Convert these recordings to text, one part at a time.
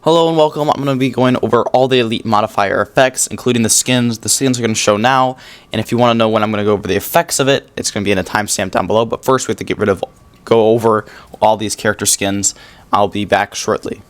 Hello and welcome. I'm going to be going over all the elite modifier effects, including the skins. The skins are going to show now, and if you want to know when I'm going to go over the effects of it, it's going to be in a timestamp down below. But first, we have to go over all these character skins. I'll be back shortly.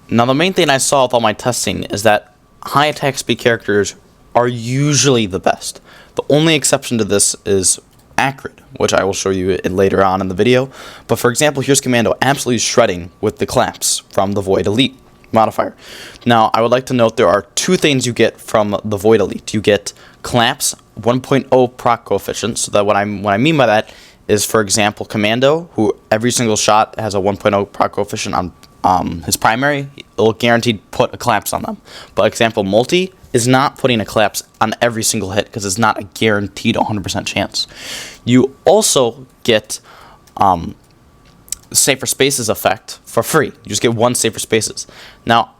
Now, the main thing I saw with all my testing is that high attack speed characters are usually the best. The only exception to this is Acrid, which I will show you later on in the video. But for example, here's Commando absolutely shredding with the collapse from the Void Elite modifier. Now, I would like to note there are two things you get from the Void Elite. You get collapse 1.0 proc coefficient. So that what I mean by that is, for example, Commando, who every single shot has a 1.0 proc coefficient on his primary, it'll guaranteed put a collapse on them. But example, multi is not putting a collapse on every single hit because it's not a guaranteed 100% chance. You also get safer spaces effect for free. You just get one safer spaces. Now,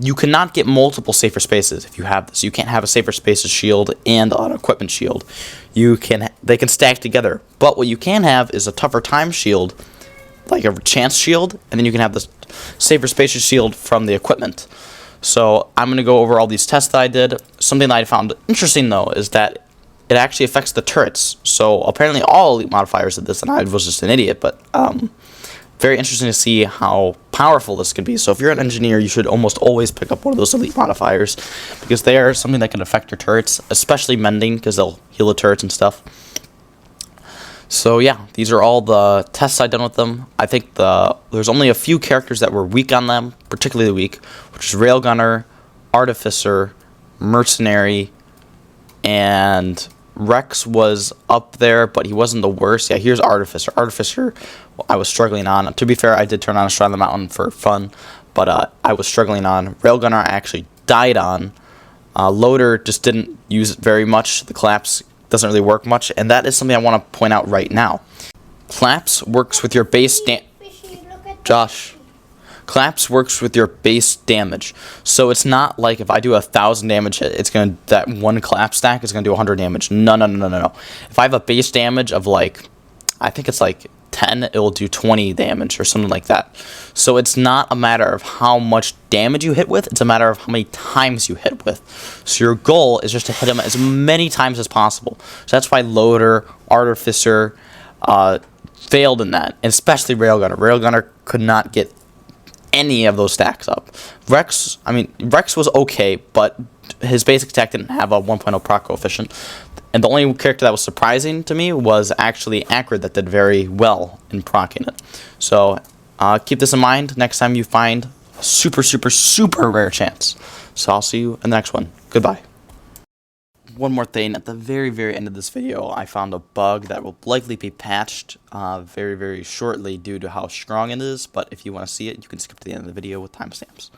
you cannot get multiple safer spaces if you have this. You can't have a safer spaces shield and an equipment shield. They can stack together. But what you can have is a tougher time shield, like a chance shield, and then you can have the safer spaces shield from the equipment. So I'm going to go over all these tests that I did. Something that I found interesting, though, is that it actually affects the turrets. So apparently all elite modifiers did this, and I was just an idiot, but very interesting to see how powerful this could be. So if you're an engineer, you should almost always pick up one of those elite modifiers, because they are something that can affect your turrets, especially mending, because they'll heal the turrets and stuff. So yeah, these are all the tests I've done with them. I think there's only a few characters that were weak on them, particularly weak, which is Railgunner, Artificer, Mercenary, and Rex was up there, but he wasn't the worst. Yeah, here's Artificer. Artificer, I was struggling on. To be fair, I did turn on a Shrine of the Mountain for fun, but I was struggling on. Railgunner I actually died on. Loader just didn't use it very much. The collapse doesn't really work much, and that is something I want to point out right now. Collapse works with your base Collapse works with your base damage. So it's not like if I do 1,000 damage hit, that one collapse stack is gonna do 100 damage. No. If I have a base damage of I think it's 10, it will do 20 damage or something like that. So it's not a matter of how much damage you hit with, it's a matter of how many times you hit with. So your goal is just to hit him as many times as possible. So that's why Loader, Artificer failed in that, and especially Railgunner. Railgunner could not get any of those stacks up. Rex was okay, but his basic attack didn't have a 1.0 proc coefficient. And the only character that was surprising to me was actually Acrid, that did very well in proccing it. So keep this in mind next time you find a super, super, super rare chance. So I'll see you in the next one. Goodbye. One more thing, at the very, very end of this video, I found a bug that will likely be patched very, very shortly due to how strong it is. But if you want to see it, you can skip to the end of the video with timestamps.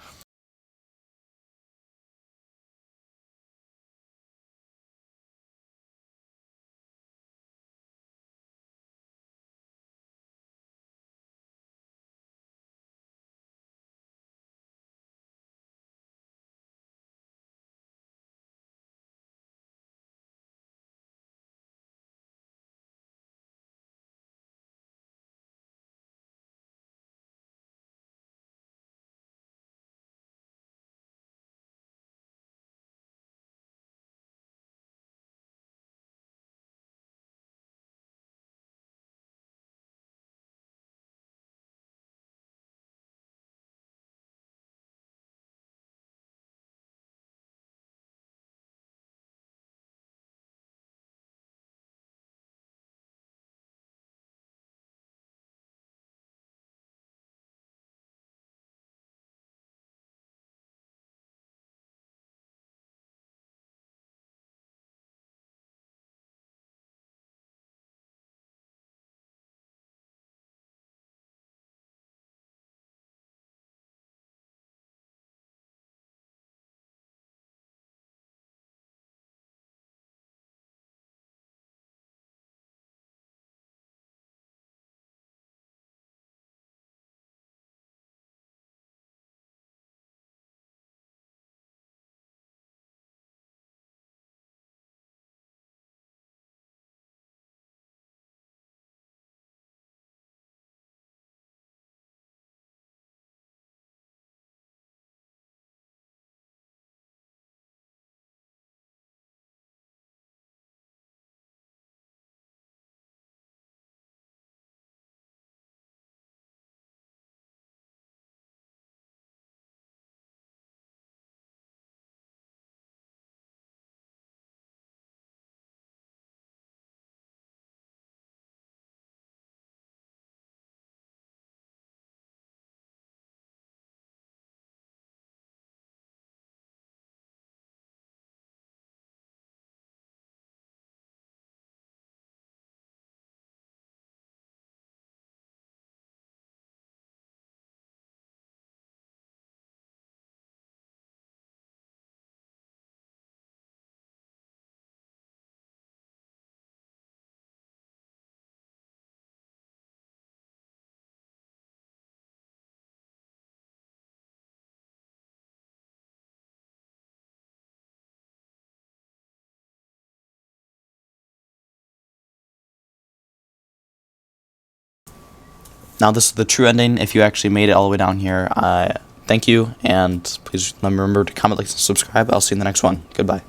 Now this is the true ending. If you actually made it all the way down here, thank you, and please remember to comment, like, and subscribe. I'll see you in the next one. Goodbye.